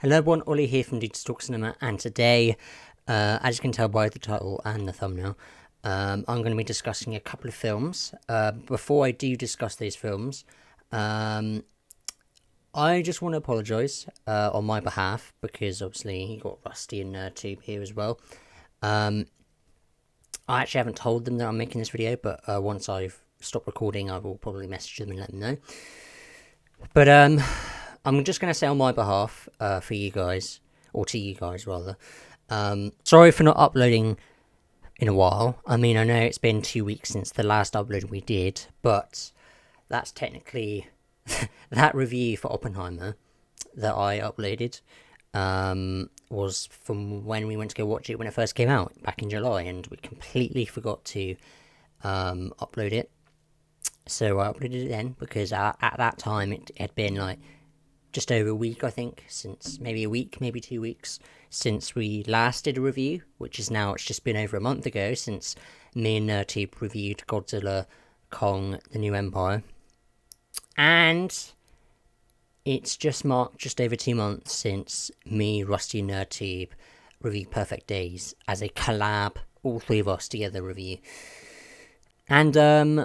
Hello everyone, Ollie here from 𝕕𝕚𝕤𝕤𝕤𝕤, and today, as you can tell by the title and the thumbnail, I'm going to be discussing a couple of films. Before I do discuss these films, I just want to apologise on my behalf, because obviously he got Rusty and 𝕤𝕤𝕤𝕤 here as well. I actually haven't told them that I'm making this video, but once I've stopped recording I will probably message them and let them know. But I'm just going to say on my behalf, for you guys, or to you guys rather, sorry for not uploading in a while. I mean, I know it's been 2 weeks since the last upload we did, but that's technically that review for 𝕤𝕤𝕤𝕤𝕤 that I uploaded was from when we went to go watch it when it first came out back in July, and we completely forgot to upload it. So I uploaded it then because at that time it had been like just over a week, I think, since maybe a week, maybe 2 weeks since we last did a review, which is now, it's just been over a month ago since me and 𝕤𝕤𝕤𝕤 reviewed Godzilla, Kong, The New Empire. And it's just marked just over 2 months since me, Rusty, and 𝕤𝕤𝕤𝕤 reviewed Perfect Days as a collab, all three of us together review. And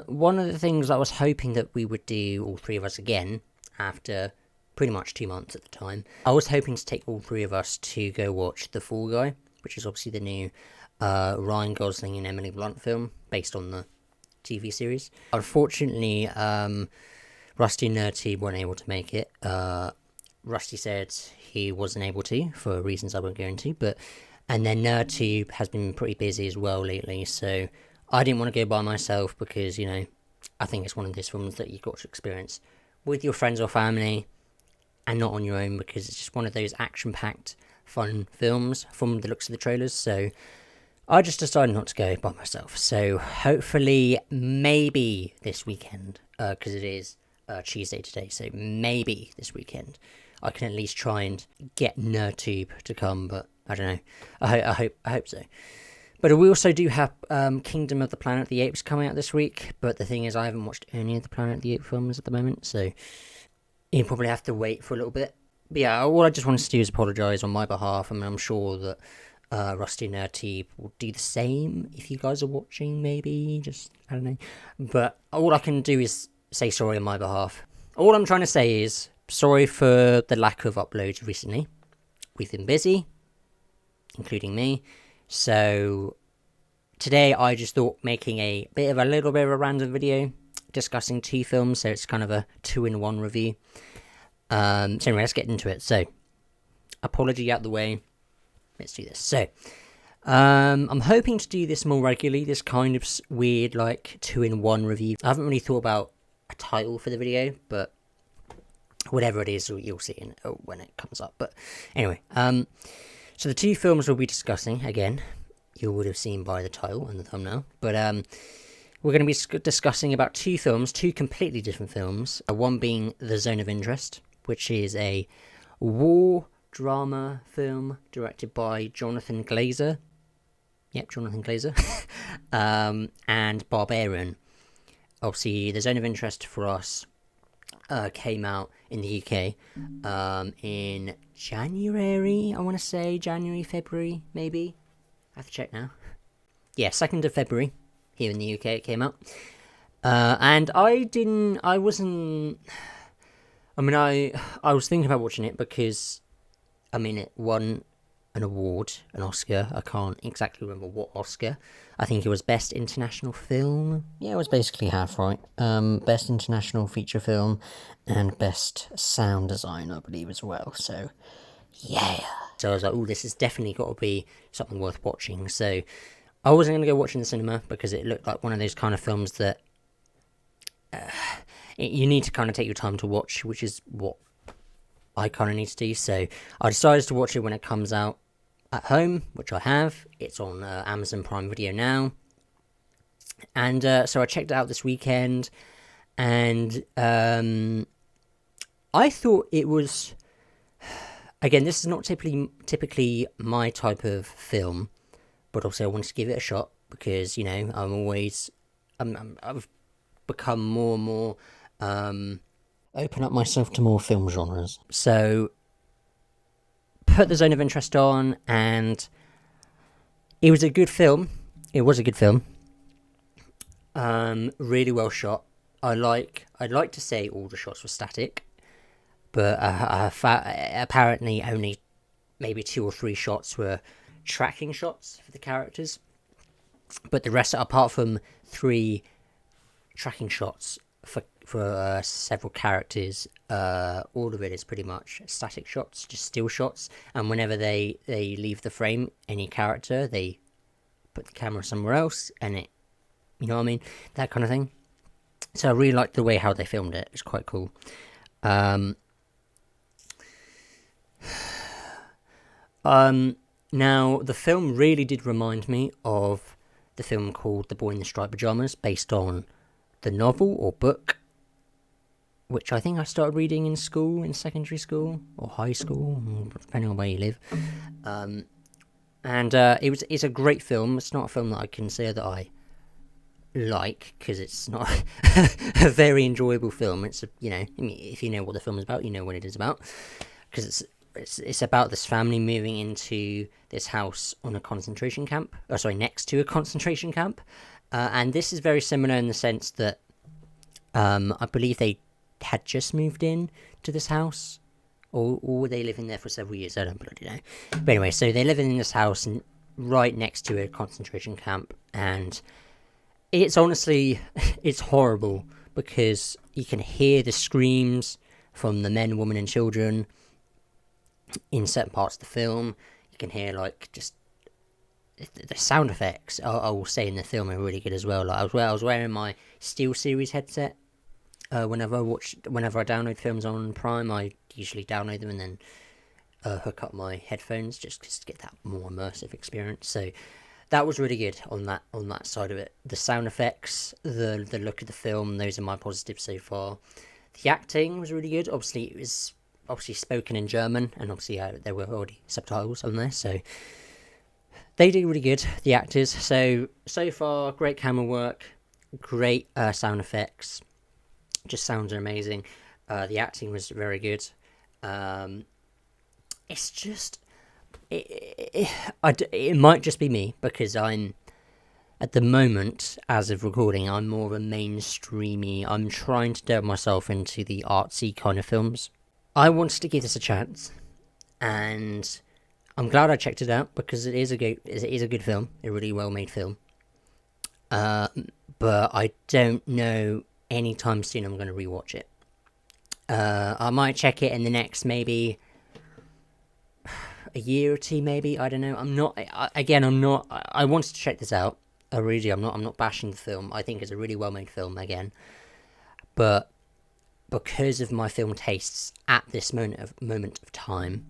one of the things I was hoping that we would do, all three of us again, after pretty much 2 months at the time, I was hoping to take all three of us to go watch The Fall Guy, which is obviously the new Ryan Gosling and Emily Blunt film based on the TV series. Unfortunately, Rusty and 𝕤𝕤𝕤𝕤 weren't able to make it. Rusty said he wasn't able to, for reasons I won't go into, and then 𝕤𝕤𝕤𝕤 has been pretty busy as well lately, so I didn't want to go by myself because, you know, I think it's one of those films that you've got to experience with your friends or family and not on your own, because it's just one of those action-packed, fun films from the looks of the trailers. So I just decided not to go by myself. So hopefully, maybe this weekend, because it is Tuesday today, so maybe this weekend I can at least try and get 𝕤𝕤𝕤𝕤𝕤 to come, but I don't know. I hope so. But we also do have Kingdom of the Planet of the Apes coming out this week, but the thing is I haven't watched any of the Planet of the Apes films at the moment, so you probably have to wait for a little bit. But yeah, all I just wanted to do is apologise on my behalf. I mean, I'm sure that Rusty and 𝕤𝕤𝕤𝕤 will do the same if you guys are watching, maybe, just, I don't know. But all I can do is say sorry on my behalf. All I'm trying to say is sorry for the lack of uploads recently. We've been busy, including me. So today I just thought making a little bit of a random video discussing two films, so it's kind of a 2-in-1 review. So anyway, let's get into it. So, apology out the way, let's do this. So, I'm hoping to do this more regularly, this kind of weird, like, 2-in-1 review. I haven't really thought about a title for the video, but whatever it is, you'll see when it comes up. But anyway, so the two films we'll be discussing, again, you would have seen by the title and the thumbnail, but we're going to be discussing about two films, two completely different films. One being The Zone of Interest, which is a war drama film directed by Jonathan Glazer. Yep, Jonathan Glazer. And Barbarian. Obviously, The Zone of Interest for us came out in the UK in January, I want to say. January, February, maybe. I have to check now. Yeah, 2nd of February. Here in the UK it came out. And I was thinking about watching it because, I mean, it won an award, an Oscar. I can't exactly remember what Oscar. I think it was Best International Film. Yeah, it was basically half right. Best International Feature Film and Best Sound Design, I believe, as well. So, yeah. So I was like, oh, this has definitely got to be something worth watching. So I wasn't going to go watch in the cinema because it looked like one of those kind of films that you need to kind of take your time to watch, which is what I kind of need to do. So I decided to watch it when it comes out at home, which I have. It's on Amazon Prime Video now. And so I checked it out this weekend, and I thought it was... Again, this is not typically my type of film, but also I wanted to give it a shot because, you know, I've become more and more open up myself to more film genres. So put the Zone of Interest on, and it was a good film. It was a good film. Really well shot. I'd like to say all the shots were static, but apparently only maybe 2 or 3 shots were tracking shots for the characters. But the rest, apart from 3 tracking shots for several characters, all of it is pretty much static shots, just still shots. And whenever they leave the frame, any character, they put the camera somewhere else, and it, you know what I mean, that kind of thing. So I really liked the way how they filmed it. It's quite cool. Now the film really did remind me of the film called The Boy in the Striped Pyjamas, based on the novel or book, which I think I started reading in school, in secondary school or high school, depending on where you live. It's a great film. It's not a film that I can say that I like, because it's not a very enjoyable film. It's if you know what the film is about, you know what it is about, because it's about this family moving into this house on a concentration camp. Next to a concentration camp, and this is very similar in the sense that I believe they had just moved in to this house, or were they living there for several years? I don't bloody know. But anyway, so they're living in this house and right next to a concentration camp, and it's honestly, it's horrible, because you can hear the screams from the men, women, and children in certain parts of the film. You can hear just the sound effects. I will say in the film are really good as well. Like I was wearing my SteelSeries headset. Whenever I download films on Prime, I usually download them and then hook up my headphones just to get that more immersive experience. So that was really good on that side of it. The sound effects, the look of the film, those are my positives so far. The acting was really good. Obviously, it was spoken in German, and obviously there were already subtitles on there, so they did really good, the actors. So far, great camera work, great sound effects, just sounds are amazing. The acting was very good. It's just, it might just be me, because I'm, at the moment, as of recording, I'm more of a mainstreamy, I'm trying to delve myself into the artsy kind of films. I wanted to give this a chance, and I'm glad I checked it out, because it is a good film, a really well made film. But I don't know anytime soon I'm going to rewatch it. I might check it in the next maybe a year or two, maybe. I don't know. I wanted to check this out. I'm not bashing the film. I think it's a really well made film again, but because of my film tastes at this moment of time,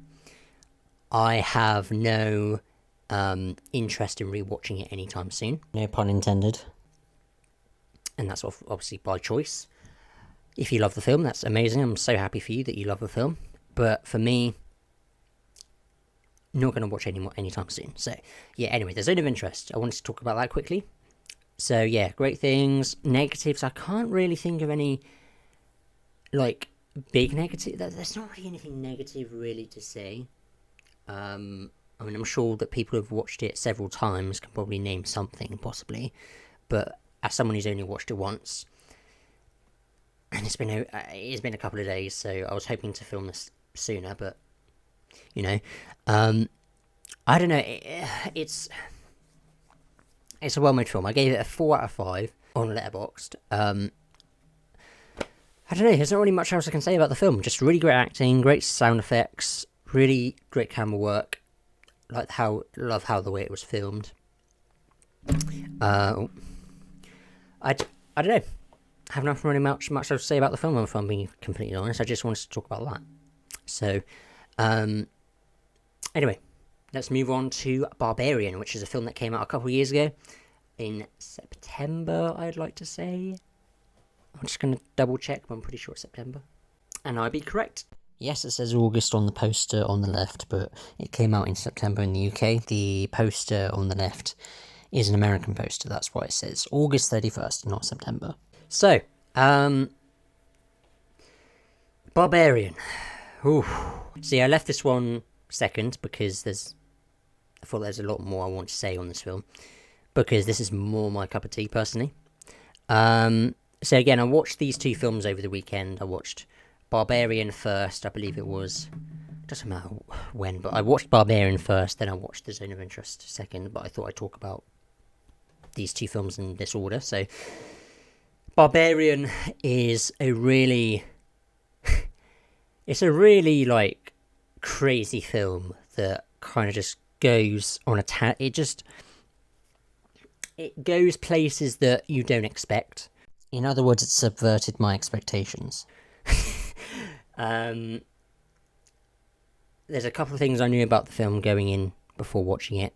I have no interest in rewatching it anytime soon. No pun intended. And that's obviously by choice. If you love the film, that's amazing. I'm so happy for you that you love the film. But for me, not going to watch anymore anytime soon. So yeah, anyway, the Zone of Interest. I wanted to talk about that quickly. So yeah, great things. Negatives, I can't really think of any big negative. There's not really anything negative really to say. I mean, I'm sure that people who've watched it several times can probably name something possibly, but as someone who's only watched it once, and it's been a couple of days, so I was hoping to film this sooner, but I don't know. It's a well-made film. I gave it a 4 out of 5 on Letterboxd. I don't know, there's not really much else I can say about the film. Just really great acting, great sound effects, really great camera work. Love how the way it was filmed. I don't know. I have nothing really much else to say about the film, if I'm being completely honest. I just wanted to talk about that. So, anyway, let's move on to Barbarian, which is a film that came out a couple of years ago. In September, I'd like to say. I'm just going to double check, but I'm pretty sure it's September. And I'd be correct. Yes, it says August on the poster on the left, but it came out in September in the UK. The poster on the left is an American poster. That's why it says August 31st, not September. So, Barbarian. Ooh. See, I left this one second, because I thought there's a lot more I want to say on this film, because this is more my cup of tea personally. So again, I watched these two films over the weekend. I watched Barbarian first, I believe it was. Doesn't matter when, but I watched Barbarian first, then I watched The Zone of Interest second, but I thought I'd talk about these two films in this order. So Barbarian is a really it's a really like crazy film that kind of just goes on it goes places that you don't expect. In other words, it subverted my expectations. There's a couple of things I knew about the film going in before watching it.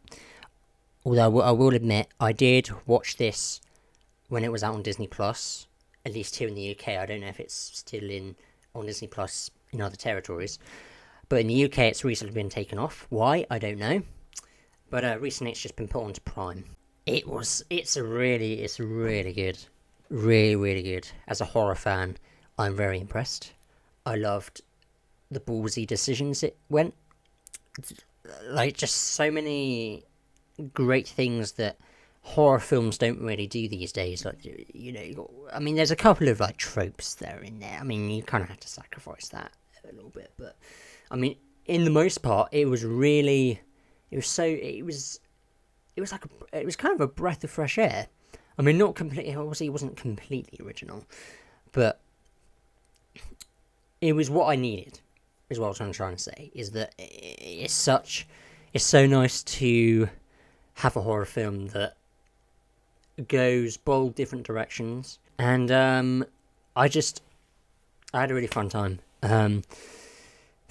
Although I will admit, I did watch this when it was out on Disney Plus, at least here in the UK. I don't know if it's still on Disney Plus in other territories. But in the UK, it's recently been taken off. Why? I don't know. But recently, it's just been put onto Prime. It's really good. Really, really good. As a horror fan, I'm very impressed. I loved the ballsy decisions it went. Like, just so many great things that horror films don't really do these days. Like, you know, I mean, there's a couple of like tropes that are in there. I mean, you kind of have to sacrifice that a little bit, but I mean, in the most part, it was kind of a breath of fresh air. I mean, not completely. Obviously, it wasn't completely original, but it was what I needed. Is what I'm trying to say. Is that it's so nice to have a horror film that goes bold different directions, and I had a really fun time. The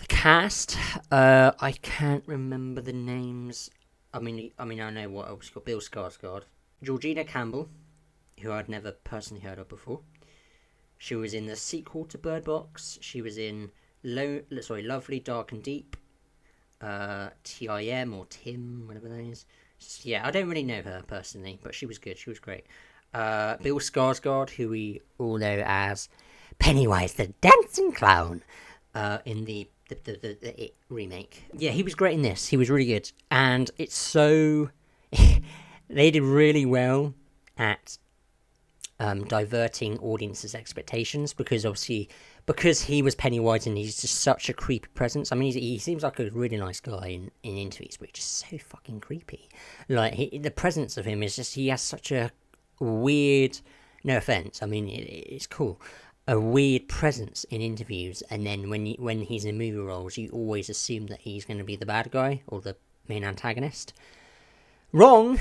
cast, I can't remember the names. I mean, I know what else. Got Bill Skarsgård, Georgina Campbell, who I'd never personally heard of before. She was in the sequel to Bird Box. She was in Lovely, Dark and Deep. TIM or Tim, whatever that is. Yeah, I don't really know her personally, but she was good. She was great. Bill Skarsgård, who we all know as Pennywise the Dancing Clown, in the It remake. Yeah, he was great in this. He was really good, and it's so they did really well at diverting audiences' expectations, because he was Pennywise and he's just such a creepy presence. I mean, he seems like a really nice guy in interviews, but he's just so fucking creepy. Like, the presence of him is just, he has such a weird, no offense, I mean, it's cool, a weird presence in interviews, and then when he's in movie roles, you always assume that he's going to be the bad guy or the main antagonist. Wrong.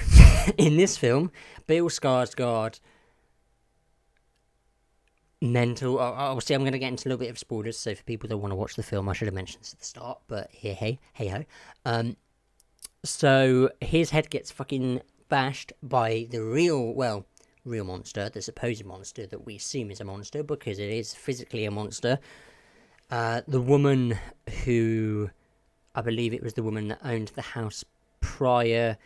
In this film, Bill Skarsgård, mental. Obviously, I'm going to get into a little bit of spoilers, so for people that want to watch the film, I should have mentioned this at the start, but hey ho. So his head gets fucking bashed by the real monster, the supposed monster that we assume is a monster, because it is physically a monster. The woman who, I believe it was the woman that owned the house prior,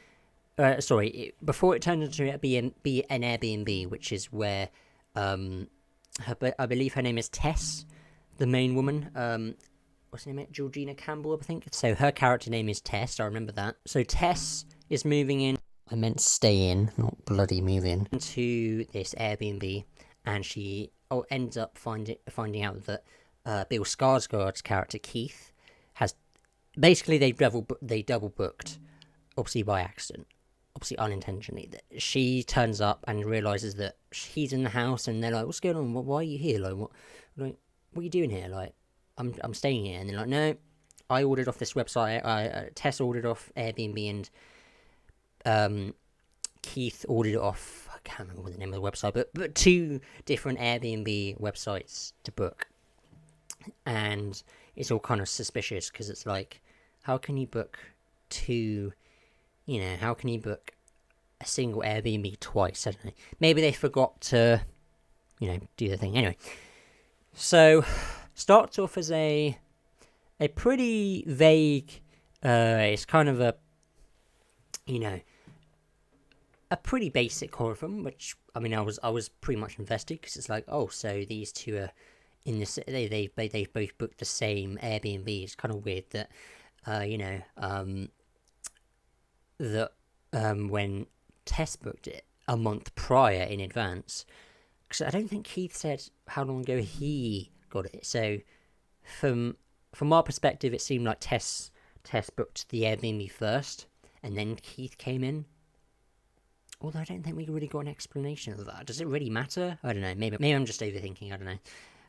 before it turned into be an Airbnb, which is where, I believe her name is Tess, the main woman. What's her name? Georgina Campbell, I think. So her character name is Tess. I remember that. So Tess is moving in. I meant stay in, not bloody move in. To this Airbnb, and she ends up finding out that Bill Skarsgård's character Keith has basically they double booked, obviously by accident. Obviously unintentionally, that she turns up and realizes that he's in the house, and they're like, "What's going on? Why are you here? What are you doing here? Like, I'm staying here." And they're like, "No, I ordered off this website. Tess ordered off Airbnb, and Keith ordered it off. I can't remember what the name of the website, but two different Airbnb websites to book." And it's all kind of suspicious, because it's like, how can you book two? How can you book a single Airbnb twice? I don't know. Maybe they forgot to, do the thing. Anyway, so starts off as a pretty vague. It's kind of a pretty basic horror film, which I mean, I was pretty much invested, because it's like, oh, so these two are in this. They both booked the same Airbnb. It's kind of weird that. that when Tess booked it a month prior in advance, because I don't think Keith said how long ago he got it. So from our perspective, it seemed like Tess booked the Airbnb first, and then Keith came in. Although I don't think we really got an explanation of that. Does it really matter? I don't know. Maybe I'm just overthinking. I don't know.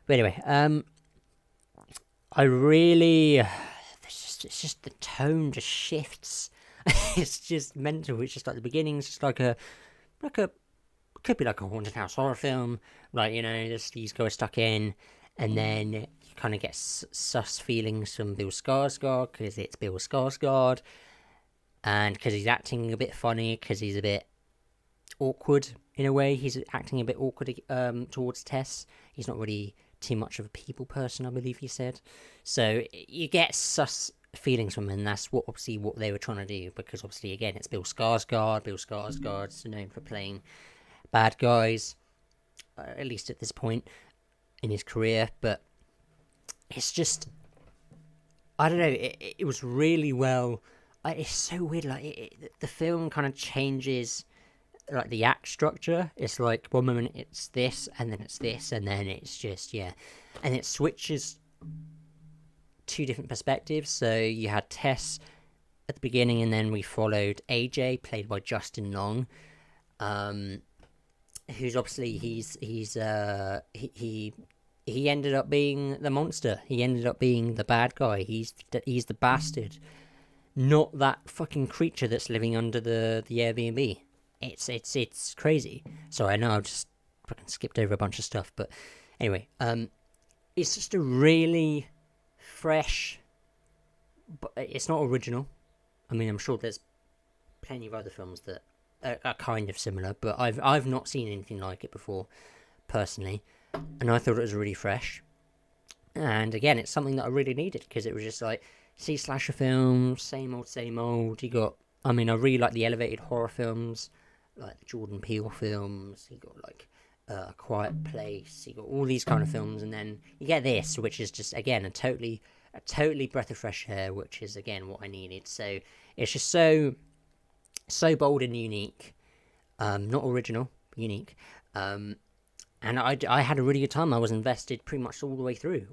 But anyway, I really, it's just the tone just shifts. It's just mental. It's just like the beginning. It's just like a could be like a haunted house horror film. Like, just these guys stuck in, and then you kind of get sus feelings from Bill Skarsgård because it's Bill Skarsgård, and because he's acting a bit funny, because he's a bit awkward in a way. He's acting a bit awkward towards Tess. He's not really too much of a people person, I believe he said. So you get sus feelings from him, and that's what they were trying to do, because obviously again it's Bill Skarsgård. Bill Skarsgård's known for playing bad guys, at least at this point in his career. But it's just, I don't know, it was really well. It's so weird, like the film kind of changes like the act structure. It's like one moment it's this, and then it's this, and then it's just, and it switches two different perspectives. So you had Tess at the beginning, and then we followed AJ, played by Justin Long, who's obviously he ended up being the monster. He ended up being the bad guy. He's the bastard, not that fucking creature that's living under the Airbnb. It's crazy. Sorry, I know I've just fucking skipped over a bunch of stuff, but anyway, it's just a really fresh, but it's not original. I mean, I'm sure there's plenty of other films that are kind of similar, but I've not seen anything like it before, personally, and I thought it was really fresh. And again, it's something that I really needed, because it was just like, see slasher films, same old. You got, I mean, I really like the elevated horror films, like the Jordan Peele films. You got like A Quiet Place. You got all these kind of films, and then you get this, which is just again a totally breath of fresh air, which is again what I needed. So it's just so bold and unique, not original, unique. And I had a really good time. I was invested pretty much all the way through.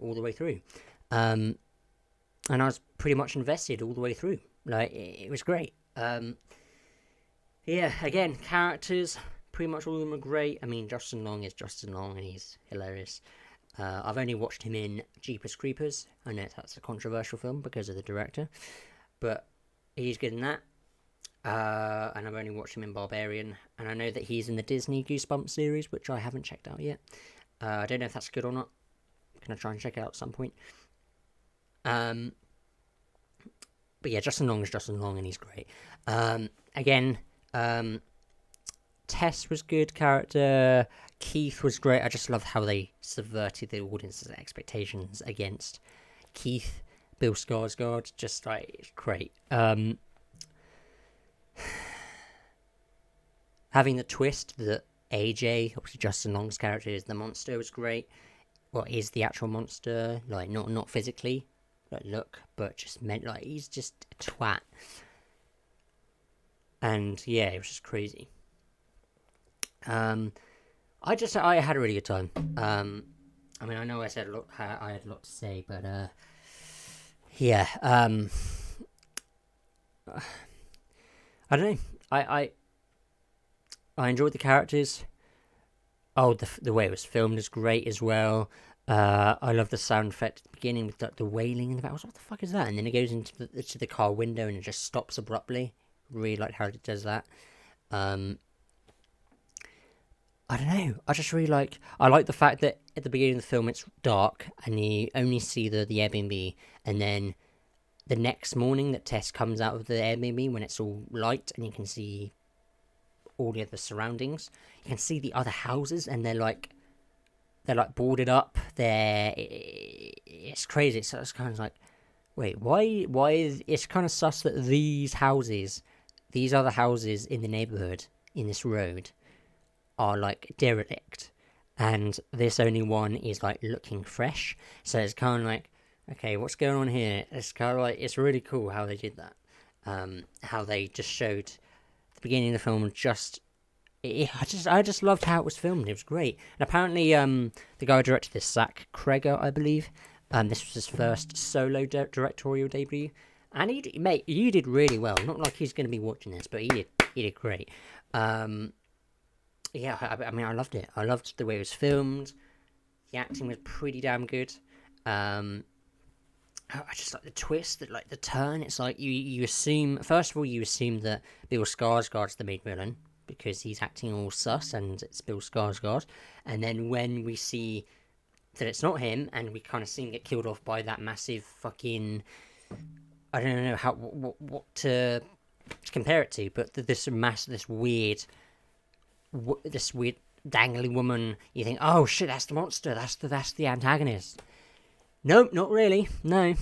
And I was pretty much invested all the way through. Like, it was great. Yeah, again, characters, pretty much all of them are great. I mean, Justin Long is Justin Long, and he's hilarious. I've only watched him in Jeepers Creepers. I know that's a controversial film because of the director, but he's good in that. And I've only watched him in Barbarian, and I know that he's in the Disney Goosebumps series, which I haven't checked out yet. I don't know if that's good or not. I'm gonna try and check it out at some point. But yeah, Justin Long is Justin Long, and he's great. Again, Tess was good character. Keith was great. I just love how they subverted the audience's expectations against Keith. Bill Skarsgård, just like, it's great. Having the twist that AJ, obviously Justin Long's character, is the monster was great. Well, is the actual monster, like not physically, like look, but just meant like he's just a twat. And yeah, it was just crazy. I had a really good time. I mean, I know I said a lot, I had a lot to say, but yeah. I don't know. I enjoyed the characters. Oh, the way it was filmed is great as well. I love the sound effect at the beginning with the wailing in the back. What the fuck is that? And then it goes into the car window and it just stops abruptly. Really like how it does that. I don't know. I just really like. I like the fact that at the beginning of the film it's dark and you only see the Airbnb, and then the next morning that Tess comes out of the Airbnb when it's all light and you can see all the other surroundings. You can see the other houses and they're like boarded up. It's crazy. So it's kind of like, wait, why it's kind of sus that these other houses in the neighborhood, in this road, are like derelict, and this only one is like looking fresh. So it's kind of like, okay, what's going on here? It's kind of like, it's really cool how they did that. How they just showed the beginning of the film. I just loved how it was filmed. It was great. And apparently, the guy who directed this, Zach Cregger, I believe, this was his first solo directorial debut. And mate, you did really well. Not like he's going to be watching this, but he did great. Yeah, I mean, I loved it. I loved the way it was filmed. The acting was pretty damn good. I just like the twist, like the turn. It's like you assume, first of all, you assume that Bill Skarsgård's the main villain because he's acting all sus and it's Bill Skarsgård. And then when we see that it's not him, and we kind of see him get killed off by that massive fucking, I don't know how what to compare it to, but this weird dangly woman. You think, oh shit, that's the monster. That's the antagonist. Nope, not really. No.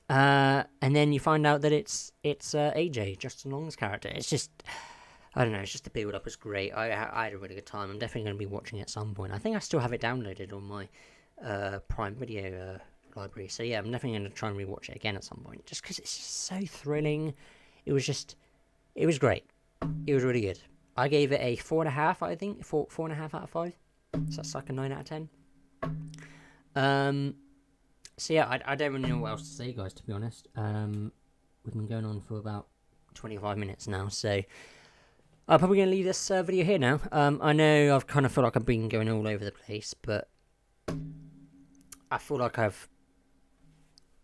And then you find out that it's AJ, Justin Long's character. It's just, I don't know. It's just the build up was great. I had a really good time. I'm definitely going to be watching it at some point. I think I still have it downloaded on my Prime Video library. So yeah, I'm definitely going to try and rewatch it again at some point, just because it's just so thrilling. It was great. It was really good. I gave it a 4.5. I think 4.5 out of 5. So that's like a 9 out of 10. So yeah, I don't really know what else to say, guys, to be honest. We've been going on for about 25 minutes now, so I'm probably going to leave this video here now. I know I've kind of felt like I've been going all over the place, but I feel like I've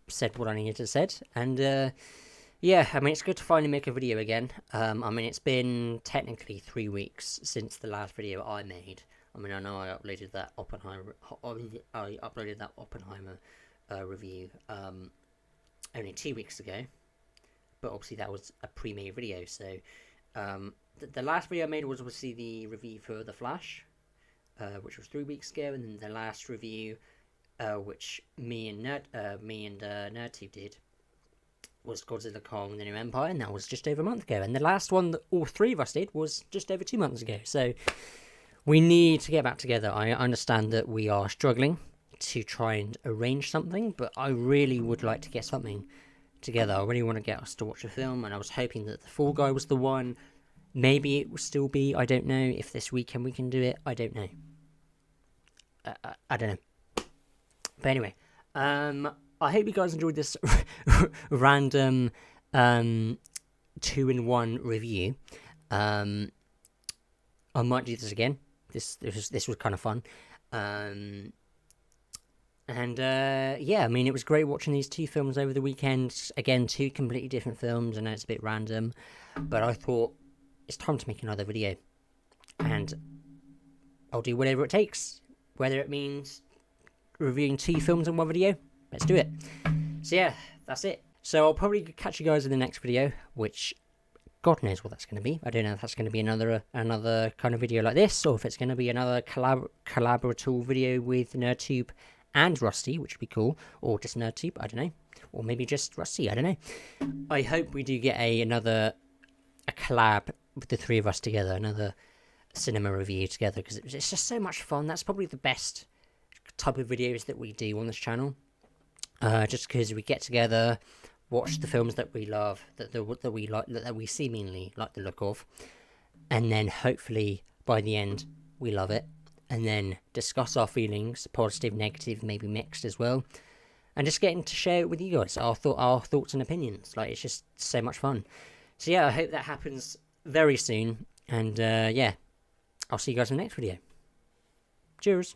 said what I needed to say, and yeah, I mean, it's good to finally make a video again. I mean, it's been technically 3 weeks since the last video I made. I mean, I know I uploaded that Oppenheimer review only 2 weeks ago, but obviously that was a pre-made video. So the last video I made was obviously the review for The Flash, which was 3 weeks ago, and then the last review, which me and NerdTube did, was Godzilla Kong: The New Empire, and that was just over a month ago. And the last one that all three of us did was just over 2 months ago. So we need to get back together. I understand that we are struggling to try and arrange something, but I really would like to get something together. I really want to get us to watch a film, and I was hoping that The Fall Guy was the one. Maybe it will still be. I don't know if this weekend we can do it. I don't know. I don't know. But anyway, I hope you guys enjoyed this random 2-in-1 review. I might do this again. This was kind of fun. And yeah, I mean, it was great watching these two films over the weekend. Again, two completely different films. I know it's a bit random, but I thought it's time to make another video, and I'll do whatever it takes, whether it means reviewing 2 films in one video. Let's do it. So yeah, that's it. So I'll probably catch you guys in the next video, which God knows what that's going to be. I don't know if that's going to be another kind of video like this, or if it's going to be another collaborative video with NerdTube and Rusty, which would be cool, or just NerdTube, I don't know, or maybe just Rusty, I don't know. I hope we do get a collab with the three of us together, another cinema review together, because it's just so much fun. That's probably the best type of videos that we do on this channel, just because we get together, watch the films that we love, that we like, that we seemingly like the look of, and then hopefully by the end we love it, and then discuss our feelings, positive, negative, maybe mixed as well, and just getting to share it with you guys, our thoughts and opinions. Like, it's just so much fun. So yeah, I hope that happens very soon, and yeah, I'll see you guys in the next video. Cheers.